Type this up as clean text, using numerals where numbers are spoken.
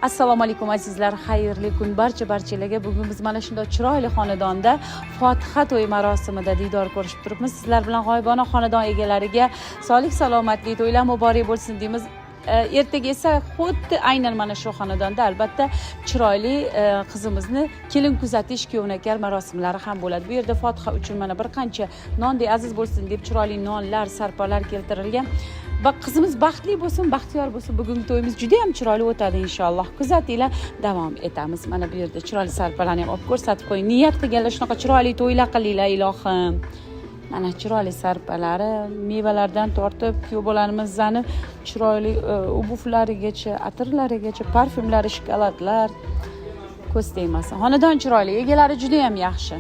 Assalomu alaykum azizlar, xayrli kun barchalarga. Bugun biz mana shunday chiroyli xonadonda Fotiha to'y marosimida diydor ko'rishib turibmiz. Sizlar bilan g'oyibona xonadon egalariga sog'lik, salomatlik, to'ylar muborak bo'lsin deymiz. Ertaga esa xuddi aynan mana shu xonadonda albatta chiroyli qizimizni kelin kuzatish, kuyovnakar marosimlari ham bo'ladi. Bu yerda Fotiha uchun mana bir qancha nondek aziz bo'lsin deb chiroyli nonlar, sarpalar keltirilgan. Va qizimiz baxtli bo'lsin, baxtiyor bo'lsin. Bugungi to'yimiz juda ham chiroyli o'tadi inshaalloh. Kuzatinglar, davom etamiz. Mana bu yerda chiroyli sarpalarni ham olib ko'rsatib qo'ying. Niyat qilganlar shunaqa chiroyli to'ylar qilinglar ilohim. Mana chiroyli sarpalari, mevalardan tortib, kuyov bolamizning chiroyli ubuflarigacha, atirlarigacha, parfyumlari, shokoladlar ko'z tegmasin. Xonadon chiroyli, egalari juda ham yaxshi.